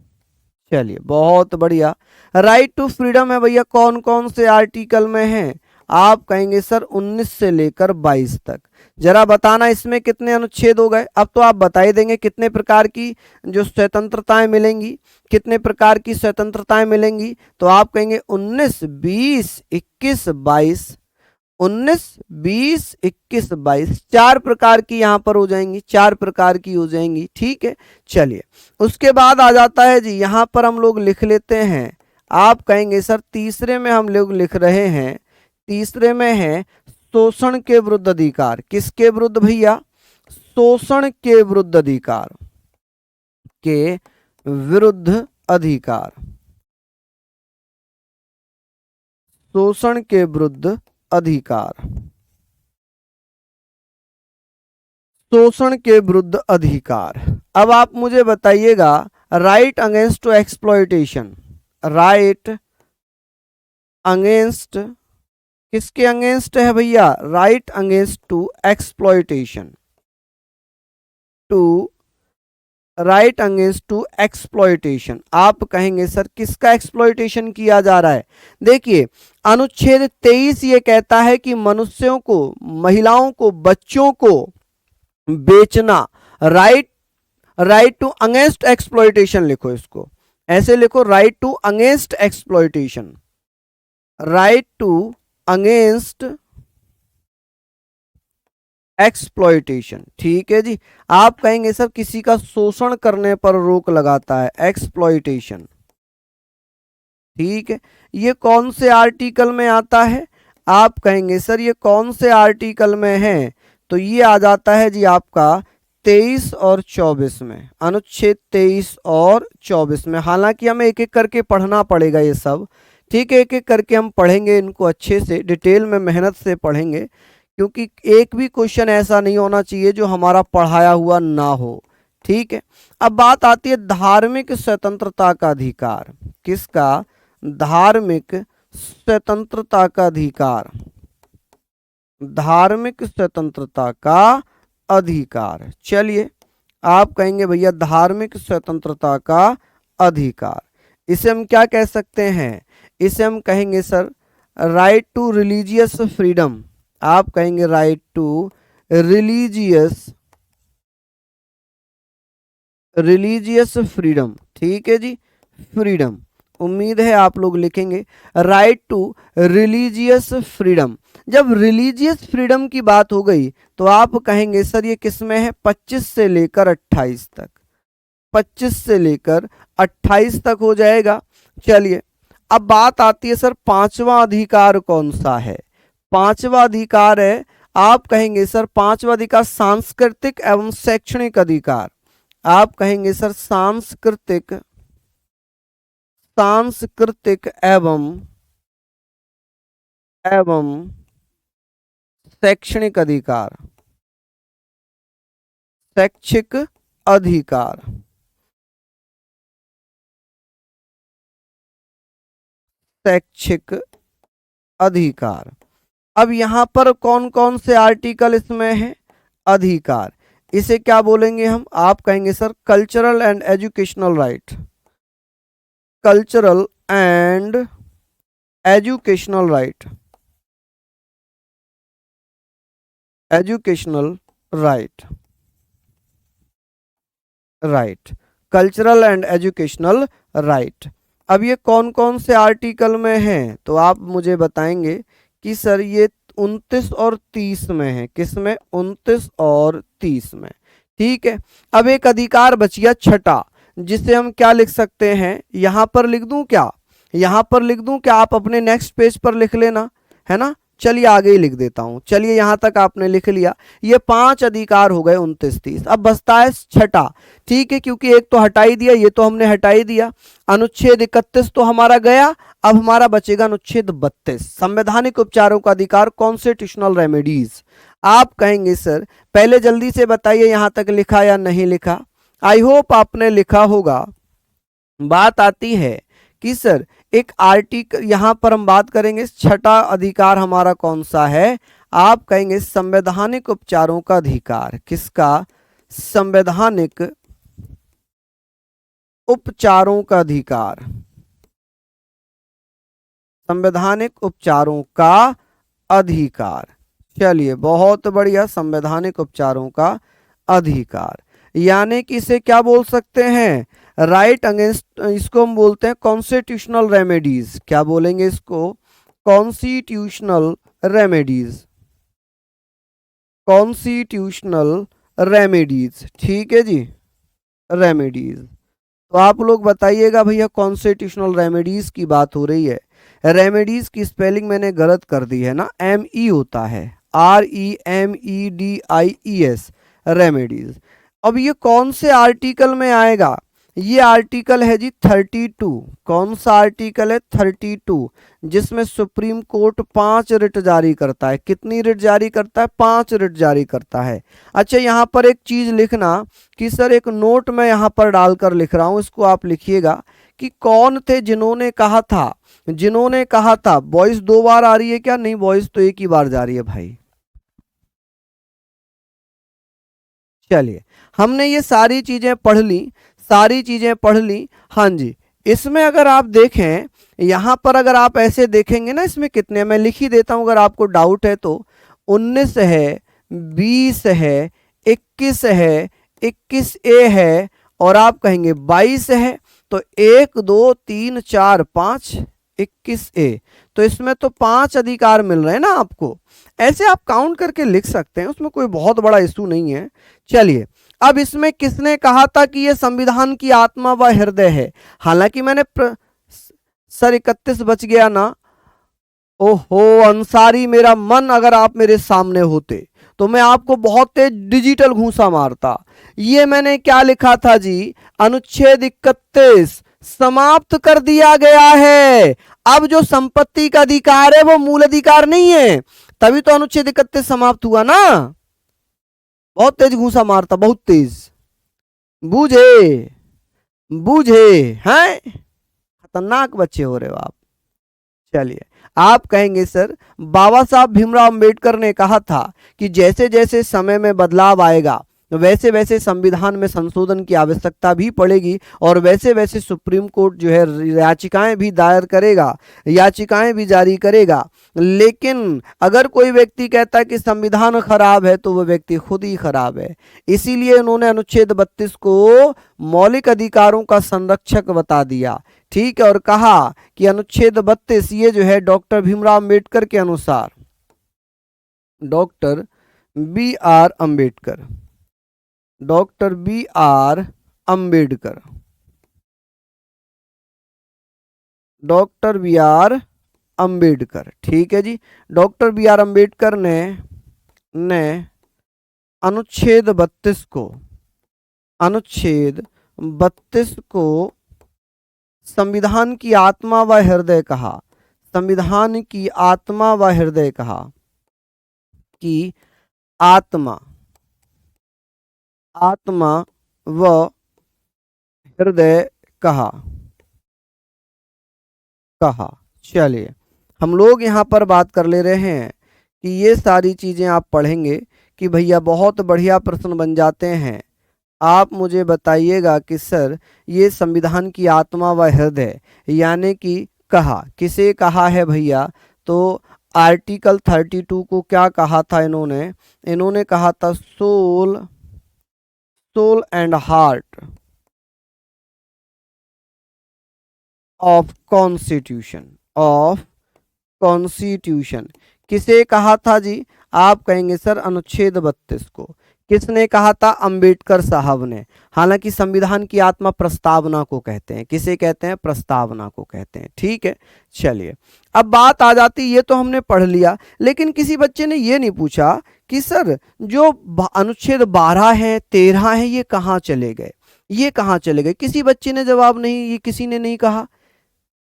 चलिए बहुत बढ़िया। राइट टू फ्रीडम है भैया, कौन कौन से आर्टिकल में है? आप कहेंगे सर 19 से लेकर 22 तक। जरा बताना इसमें कितने अनुच्छेद हो गए? अब तो आप बता ही देंगे कितने प्रकार की जो स्वतंत्रताएं मिलेंगी, कितने प्रकार की स्वतंत्रताएं मिलेंगी। तो आप कहेंगे 19, 20, 21, 22, 19, 20, 21, 22, 4 प्रकार की यहां पर हो जाएंगी, 4 प्रकार की हो जाएंगी। ठीक है, चलिए उसके बाद आ जाता है जी, यहां पर हम लोग लिख लेते हैं। आप कहेंगे सर तीसरे में हम लोग लिख रहे हैं, तीसरे में है शोषण के विरुद्ध अधिकार। किसके विरुद्ध भैया? शोषण के विरुद्ध अधिकार, के विरुद्ध अधिकार, शोषण के विरुद्ध अधिकार, शोषण के विरुद्ध अधिकार। अब आप मुझे बताइएगा right against to exploitation, right against, किसके अगेंस्ट है भैया? Right against to exploitation, to right against to exploitation. आप कहेंगे सर किसका एक्सप्लॉयटेशन किया जा रहा है? देखिए अनुच्छेद 23 ये कहता है कि मनुष्यों को, महिलाओं को, बच्चों को बेचना, राइट टू अगेंस्ट एक्सप्लॉयटेशन लिखो इसको, ऐसे लिखो right to against exploitation, right to against exploitation. ठीक है जी, आप कहेंगे सर किसी का शोषण करने पर रोक लगाता है, एक्सप्लॉयटेशन। ठीक है, ये कौन से आर्टिकल में आता है? आप कहेंगे सर ये कौन से आर्टिकल में है? तो ये आ जाता है जी आपका 23 और 24 में, अनुच्छेद 23 और 24 में। हालांकि हमें एक एक करके पढ़ना पड़ेगा ये सब। ठीक है, एक एक करके हम पढ़ेंगे इनको, अच्छे से डिटेल में मेहनत से पढ़ेंगे, क्योंकि एक भी क्वेश्चन ऐसा नहीं होना चाहिए जो हमारा पढ़ाया हुआ ना हो। ठीक है, अब बात आती है धार्मिक स्वतंत्रता का अधिकार। किसका? धार्मिक स्वतंत्रता का अधिकार, धार्मिक स्वतंत्रता का अधिकार। चलिए आप कहेंगे भैया धार्मिक स्वतंत्रता का अधिकार, इसे हम क्या कह सकते हैं? इसे हम कहेंगे sir right to religious freedom. आप कहेंगे राइट टू रिलीजियस फ्रीडम। ठीक है जी, फ्रीडम, उम्मीद है आप लोग लिखेंगे राइट टू रिलीजियस फ्रीडम। जब रिलीजियस फ्रीडम की बात हो गई तो आप कहेंगे सर ये किस में है? 25 से लेकर 28 तक, 25 से लेकर 28 तक हो जाएगा। चलिए अब बात आती है सर पांचवा अधिकार कौन सा है? पांचवा अधिकार है, आप कहेंगे सर पांचवा अधिकार सांस्कृतिक एवं शैक्षणिक अधिकार। आप कहेंगे सर सांस्कृतिक एवं शैक्षणिक अधिकार, शैक्षिक अधिकार, शैक्षिक अधिकार। अब यहां पर कौन कौन से आर्टिकल इसमें है? अधिकार, इसे क्या बोलेंगे हम? आप कहेंगे sir cultural and educational right, cultural and educational right, educational right, right, cultural and educational right. अब ये कौन कौन से आर्टिकल में है? तो आप मुझे बताएंगे कि सर ये 29 और 30 में है। किस में? 29 और 30 में। ठीक है, अब एक अधिकार बच गया छठा, जिसे हम क्या लिख सकते हैं? यहां पर लिख दूं क्या? यहां पर लिख दूं क्या? आप अपने नेक्स्ट पेज पर लिख लेना, है ना। चलिए आगे ही लिख देता हूं। चलिए यहां तक आपने लिख लिया, ये 5 अधिकार हो गए 29 30। अब बचता है छठा, ठीक है, क्योंकि एक तो हटा ही दिया, ये तो हमने हटा ही दिया। अनुच्छेद 31 तो हमारा गया, अब हमारा बचेगा अनुच्छेद 32, संवैधानिक उपचारों का अधिकार, कॉन्स्टिट्यूशनल रेमेडीज। आप कहेंगे सर पहले जल्दी से बताइए यहां तक लिखा या नहीं लिखा। आई होप आपने लिखा होगा। बात आती है कि सर एक आर्टिकल, यहां पर हम बात करेंगे छठा अधिकार हमारा कौन सा है। आप कहेंगे संवैधानिक उपचारों का अधिकार। किसका? संवैधानिक उपचारों का अधिकार। संवैधानिक उपचारों का अधिकार। चलिए बहुत बढ़िया, संवैधानिक उपचारों का अधिकार, यानी कि इसे क्या बोल सकते हैं? राइट अगेंस्ट, इसको हम बोलते हैं कॉन्स्टिट्यूशनल रेमेडीज। क्या बोलेंगे इसको? कॉन्स्टिट्यूशनल रेमेडीज, कॉन्स्टिट्यूशनल रेमेडीज, ठीक है जी, रेमेडीज। तो आप लोग बताइएगा भैया, कॉन्स्टिट्यूशनल रेमेडीज की बात हो रही है। रेमेडीज की स्पेलिंग मैंने गलत कर दी है ना, ME होता है, REMEDIES, रेमेडीज। अब ये कौन से आर्टिकल में आएगा? ये आर्टिकल है जी 32। कौन सा आर्टिकल है? 32, जिसमें सुप्रीम कोर्ट 5 रिट जारी करता है। कितनी रिट जारी करता है? 5 रिट जारी करता है। अच्छा यहां पर एक चीज लिखना कि सर एक नोट मैं यहां पर डालकर लिख रहा हूं, इसको आप लिखिएगा कि कौन थे जिन्होंने कहा था, जिन्होंने कहा था। वॉइस 2 बार आ रही है क्या? नहीं, वॉइस तो एक ही बार जा रही है भाई। चलिए हमने ये सारी चीजें पढ़ ली, सारी चीजें पढ़ ली। हाँ जी, इसमें अगर आप देखें, यहां पर अगर आप ऐसे देखेंगे ना, इसमें कितने, मैं लिख ही देता हूं अगर आपको डाउट है तो। 19 है, 20 है, 21 है, 21A है, और आप कहेंगे 22 है। तो 1 2 3 4 5, 21A। तो इसमें तो 5 अधिकार मिल रहे हैं ना आपको। ऐसे आप काउंट करके लिख सकते हैं, उसमें कोई बहुत बड़ा इशू नहीं है। चलिए अब इसमें किसने कहा था कि यह संविधान की आत्मा व हृदय है? हालांकि मैंने सर 31 बच गया ना। ओहो अंसारी, मेरा मन, अगर आप मेरे सामने होते तो मैं आपको बहुत तेज डिजिटल घूंसा मारता। ये मैंने क्या लिखा था जी? अनुच्छेद 31 समाप्त कर दिया गया है। अब जो संपत्ति का अधिकार है वो मूल अधिकार नहीं है, तभी तो अनुच्छेद 31 समाप्त हुआ ना। बहुत तेज घूंसा मारता, बहुत तेज। बूझे, बूझे हैं, खतरनाक बच्चे हो रहे हो आप। चलिए आप कहेंगे सर बाबा साहब भीमराव अंबेडकर ने कहा था कि जैसे जैसे समय में बदलाव आएगा वैसे वैसे संविधान में संशोधन की आवश्यकता भी पड़ेगी, और वैसे वैसे सुप्रीम कोर्ट जो है याचिकाएं भी दायर करेगा, याचिकाएं भी जारी करेगा। लेकिन अगर कोई व्यक्ति कहता है कि संविधान खराब है तो वह व्यक्ति खुद ही खराब है। इसीलिए उन्होंने अनुच्छेद 32 को मौलिक अधिकारों का संरक्षक बता दिया, ठीक है, और कहा कि अनुच्छेद 32 ये जो है डॉक्टर भीमराव अंबेडकर के अनुसार, doctor BR Ambedkar, doctor BR Ambedkar, doctor BR Ambedkar, ठीक है जी। डॉक्टर BR अंबेडकर ने अनुच्छेद 32 को, अनुच्छेद 32 को संविधान की आत्मा व हृदय कहा। संविधान की आत्मा व हृदय कहा कि आत्मा, आत्मा व हृदय कहा, कहा। चलिए हम लोग यहाँ पर बात कर ले रहे हैं कि ये सारी चीजें आप पढ़ेंगे कि भैया बहुत बढ़िया प्रश्न बन जाते हैं। आप मुझे बताइएगा कि सर ये संविधान की आत्मा व हृदय यानी कि कहा, किसे कहा है भैया? तो आर्टिकल 32 को क्या कहा था इन्होंने? इन्होंने कहा था soul, soul and heart of constitution, of constitution. किसे कहा था जी? आप कहेंगे सर अनुच्छेद 32 को। किसने कहा था? अंबेडकर साहब ने। हालांकि संविधान की आत्मा प्रस्तावना को कहते हैं। किसे कहते हैं? प्रस्तावना को कहते हैं। ठीक है, चलिए अब बात आ जाती, ये तो हमने पढ़ लिया, लेकिन किसी बच्चे ने ये नहीं पूछा कि सर जो अनुच्छेद 12 है 13 है ये कहाँ चले गए, ये कहाँ चले गए? किसी बच्चे ने जवाब नहीं, ये किसी ने नहीं कहा,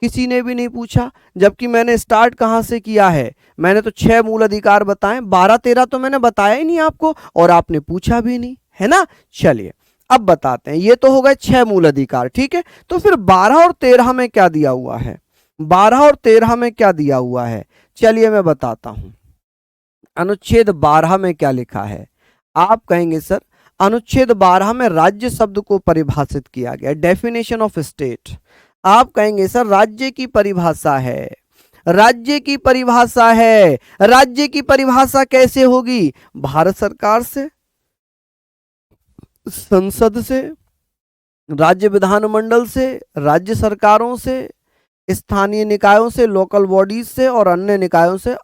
किसी ने भी नहीं पूछा। जबकि मैंने स्टार्ट कहाँ से किया है? मैंने तो 6 मूल अधिकार बताए, 12 13 तो मैंने बताया ही नहीं आपको, और आपने पूछा भी नहीं, है ना। चलिए अब बताते हैं, ये तो हो गए 6 मूल अधिकार। ठीक है, तो फिर 12 और 13 में क्या दिया हुआ है? 12 और 13 में क्या दिया हुआ है? चलिए मैं बताता हूं। अनुच्छेद 12 में क्या लिखा है? आप कहेंगे सर अनुच्छेद 12 में राज्य शब्द को परिभाषित किया गया, डेफिनेशन ऑफ स्टेट। आप कहेंगे सर राज्य की परिभाषा है, राज्य की परिभाषा है। राज्य की परिभाषा कैसे होगी? भारत सरकार से, संसद से, राज्य विधानमंडल से, राज्य सरकारों से, स्थानीय निकायों से, लोकल बॉडीज से, और अन्य निकायों से,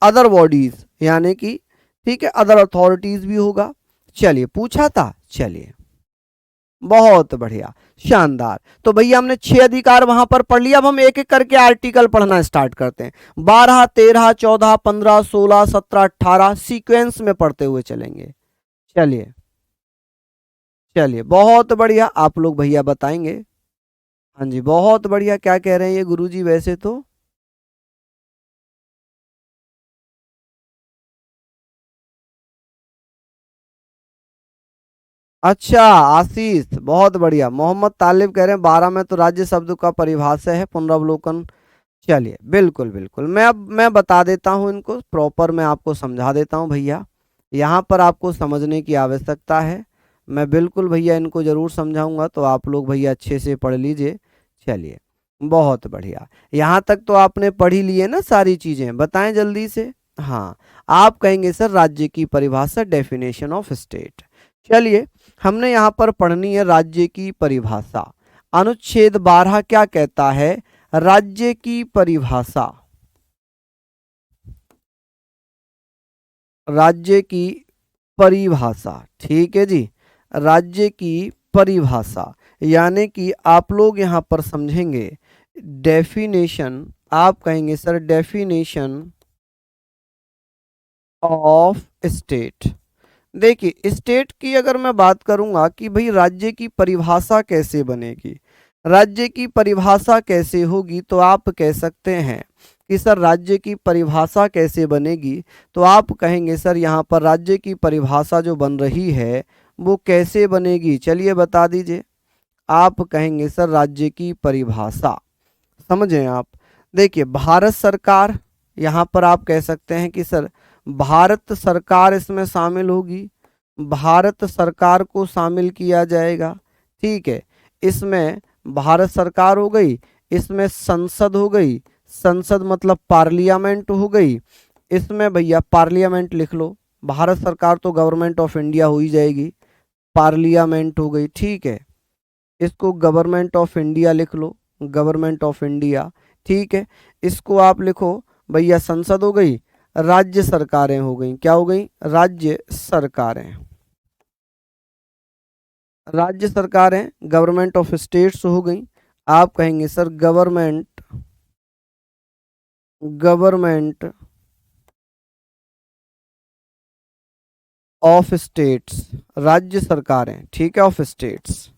अदर बॉडीज, यानी कि ठीक है अदर अथॉरिटीज भी होगा। चलिए पूछा था, चलिए बहुत बढ़िया, शानदार। तो भैया हमने 6 अधिकार वहां पर पढ़ लिया। अब हम एक एक करके आर्टिकल पढ़ना स्टार्ट करते हैं। 12 13 14 15 16 17 18 सीक्वेंस में पढ़ते हुए चलेंगे। चलिए चलिए बहुत बढ़िया, आप लोग भैया बताएंगे। हाँ जी बहुत बढ़िया, क्या कह रहे हैं ये गुरुजी? वैसे तो अच्छा आशीष बहुत बढ़िया। मोहम्मद तालिब कह रहे हैं 12 में तो राज्य शब्द का परिभाषा है, पुनरावलोकन। चलिए बिल्कुल बिल्कुल, मैं बता देता हूँ इनको प्रॉपर, मैं आपको समझा देता हूँ भैया। यहाँ पर आपको समझने की आवश्यकता है, मैं बिल्कुल भैया इनको ज़रूर समझाऊंगा, तो आप लोग भैया अच्छे से पढ़ लीजिए। चलिए बहुत बढ़िया, यहाँ तक तो आपने पढ़ ही लिए ना सारी चीज़ें, बताएं जल्दी से। हाँ, आप कहेंगे सर राज्य की परिभाषा, डेफिनेशन ऑफ स्टेट। चलिए हमने यहाँ पर पढ़नी है राज्य की परिभाषा। अनुच्छेद 12 क्या कहता है? राज्य की परिभाषा, राज्य की परिभाषा, ठीक है जी, राज्य की परिभाषा, यानी कि आप लोग यहाँ पर समझेंगे डेफिनेशन। आप कहेंगे सर डेफिनेशन ऑफ स्टेट। देखिए स्टेट की अगर मैं बात करूंगा कि भाई राज्य की परिभाषा कैसे बनेगी, राज्य की परिभाषा कैसे होगी, तो आप कह सकते हैं कि सर राज्य की परिभाषा कैसे बनेगी, तो आप कहेंगे सर यहाँ पर राज्य की परिभाषा जो बन रही है वो कैसे बनेगी, चलिए बता दीजिए। आप कहेंगे सर राज्य की परिभाषा, समझें आप, देखिए भारत सरकार, यहाँ पर आप कह सकते हैं कि सर भारत सरकार इसमें शामिल होगी, भारत सरकार को शामिल किया जाएगा। ठीक है, इसमें भारत सरकार हो गई, इसमें संसद हो गई, संसद मतलब पार्लियामेंट हो गई, इसमें भैया पार्लियामेंट लिख लो, भारत सरकार तो गवर्नमेंट ऑफ इंडिया हो ही जाएगी, पार्लियामेंट हो गई। ठीक है, इसको गवर्नमेंट ऑफ इंडिया लिख लो, गवर्नमेंट ऑफ इंडिया। ठीक है, इसको आप लिखो भैया संसद हो गई, राज्य सरकारें हो गई, क्या हो गई? राज्य सरकारें, राज्य सरकारें गवर्नमेंट ऑफ स्टेट्स हो गई। आप कहेंगे sir government, government of states, राज्य सरकारें, ठीक है, ऑफ स्टेट्स।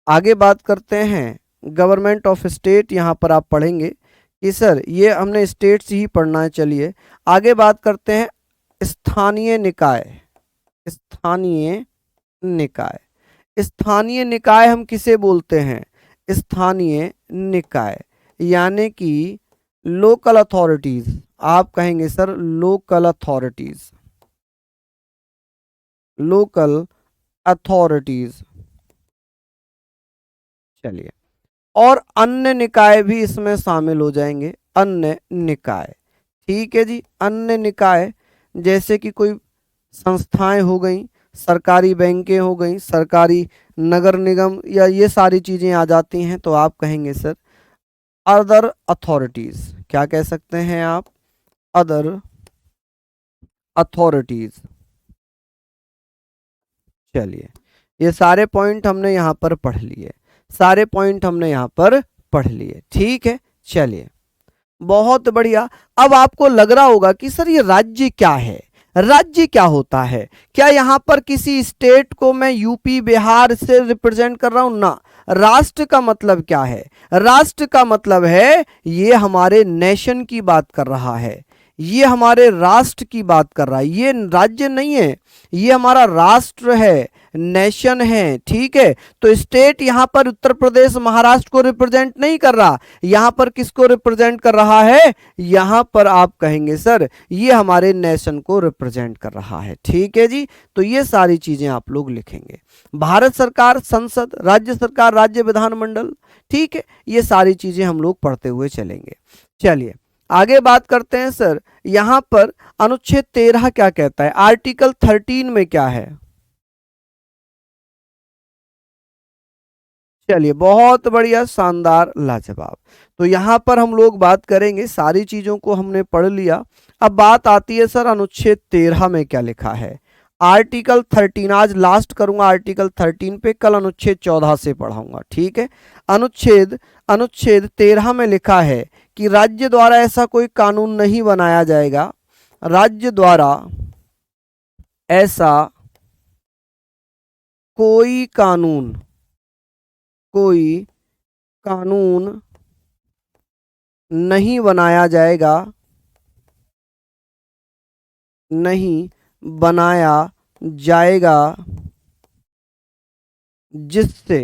आगे बात करते हैं गवर्नमेंट ऑफ स्टेट, यहाँ पर आप पढ़ेंगे कि सर ये हमने स्टेट्स ही पढ़ना है। चलिए आगे बात करते हैं स्थानीय निकाय, स्थानीय निकाय, स्थानीय निकाय हम किसे बोलते हैं? स्थानीय निकाय यानी कि लोकल अथॉरिटीज। आप कहेंगे sir local authorities, local authorities. चलिए और अन्य निकाय भी इसमें शामिल हो जाएंगे, अन्य निकाय। ठीक है जी, अन्य निकाय जैसे कि कोई संस्थाएं हो गई, सरकारी बैंकें हो गई, सरकारी नगर निगम, या ये सारी चीज़ें आ जाती हैं, तो आप कहेंगे सर अदर अथॉरिटीज। क्या कह सकते हैं आप? Other authorities. चलिए, ये सारे पॉइंट हमने यहां पर पढ़ लिए, सारे पॉइंट हमने यहां पर पढ़ लिए। ठीक है, चलिए, बहुत बढ़िया। अब आपको लग रहा होगा कि सर ये राज्य क्या है, राज्य क्या होता है? क्या यहां पर किसी स्टेट को मैं यूपी बिहार से रिप्रेजेंट कर रहा हूं? ना। राष्ट्र का मतलब क्या है? राष्ट्र का मतलब है ये हमारे नेशन की बात कर रहा है, ये हमारे राष्ट्र की बात कर रहा है। ये राज्य नहीं है, ये हमारा राष्ट्र है, नेशन है। ठीक है, तो स्टेट यहां पर उत्तर प्रदेश महाराष्ट्र को रिप्रेजेंट नहीं कर रहा, यहां पर किसको रिप्रेजेंट कर रहा है? यहां पर आप कहेंगे सर ये हमारे नेशन को रिप्रेजेंट कर रहा है। ठीक है जी, तो ये सारी चीजें आप लोग लिखेंगे। भारत सरकार, संसद, राज्य सरकार, राज्य विधानमंडल। ठीक है, ये सारी चीजें हम लोग पढ़ते हुए चलेंगे। चलिए आगे बात करते हैं सर, यहां पर अनुच्छेद 13 क्या कहता है? आर्टिकल 13 में क्या है? चलिए, बहुत बढ़िया, शानदार, लाजवाब। तो यहां पर हम लोग बात करेंगे, सारी चीजों को हमने पढ़ लिया। अब बात आती है सर अनुच्छेद 13 में क्या लिखा है। आर्टिकल 13 आज लास्ट करूंगा आर्टिकल 13 पे, कल अनुच्छेद 14 से पढ़ाऊंगा। ठीक है, अनुच्छेद अनुच्छेद 13 में लिखा है कि राज्य द्वारा ऐसा कोई कानून नहीं बनाया जाएगा, राज्य द्वारा ऐसा कोई कानून, कोई कानून नहीं बनाया जाएगा, नहीं बनाया जाएगा जिससे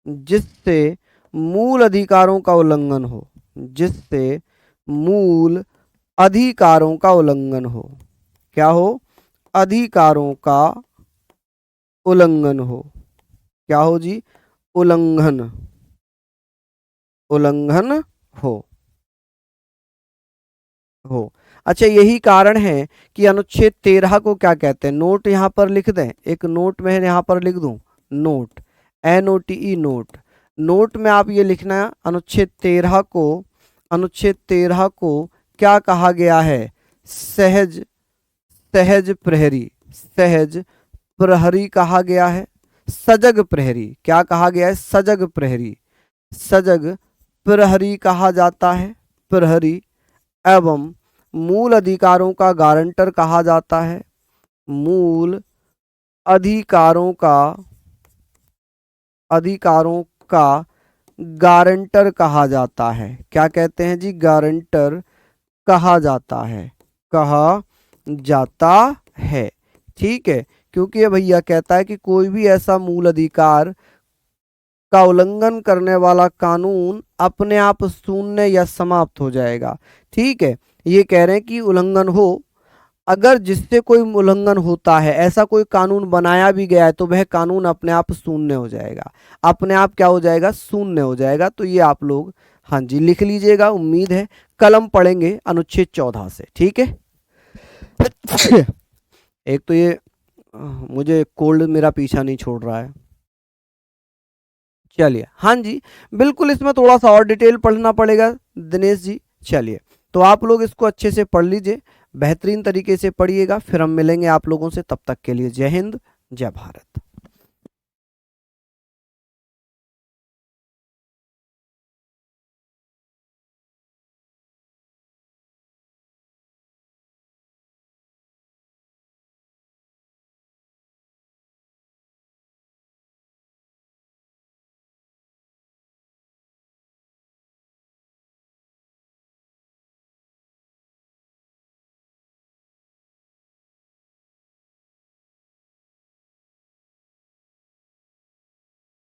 जिससे मूल अधिकारों का उल्लंघन हो, जिससे मूल अधिकारों का उल्लंघन हो। क्या हो? अधिकारों का उल्लंघन हो। क्या हो जी? उल्लंघन, उल्लंघन हो। अच्छा, यही कारण है कि अनुच्छेद 13 को क्या कहते हैं? नोट यहां पर लिख दें, एक नोट में यहां पर लिख दूं, नोट, NOTE, नोट। नोट में आप ये लिखना है, अनुच्छेद 13 को, अनुच्छेद 13 को क्या कहा गया है? सहज, सहज प्रहरी, सहज प्रहरी कहा गया है। सजग प्रहरी, क्या कहा गया है? सजग प्रहरी, सजग प्रहरी कहा जाता है, प्रहरी। एवं मूल अधिकारों का गारंटर कहा जाता है, मूल अधिकारों का, अधिकारों का गारंटर कहा जाता है। क्या कहते हैं जी? गारंटर कहा जाता है, कहा जाता है। ठीक है, क्योंकि ये भैया कहता है कि कोई भी ऐसा मूल अधिकार का उल्लंघन करने वाला कानून अपने आप शून्य या समाप्त हो जाएगा। ठीक है, ये कह रहे हैं कि उल्लंघन हो, अगर जिससे कोई उल्लंघन होता है, ऐसा कोई कानून बनाया भी गया है, तो वह कानून अपने आप शून्य हो जाएगा, अपने आप क्या हो जाएगा? शून्य हो जाएगा। तो ये आप लोग हाँ जी लिख लीजिएगा, उम्मीद है कल हम पढ़ेंगे अनुच्छेद 14 से। ठीक है, एक तो ये मुझे कोल्ड मेरा पीछा नहीं छोड़ रहा है। चलिए, हाँ जी, बिल्कुल, इसमें थोड़ा सा और डिटेल पढ़ना पड़ेगा दिनेश जी। चलिए, तो आप लोग इसको अच्छे से पढ़ लीजिए, बेहतरीन तरीके से पढ़िएगा। फिर हम मिलेंगे आप लोगों से, तब तक के लिए जय हिंद, जय भारत।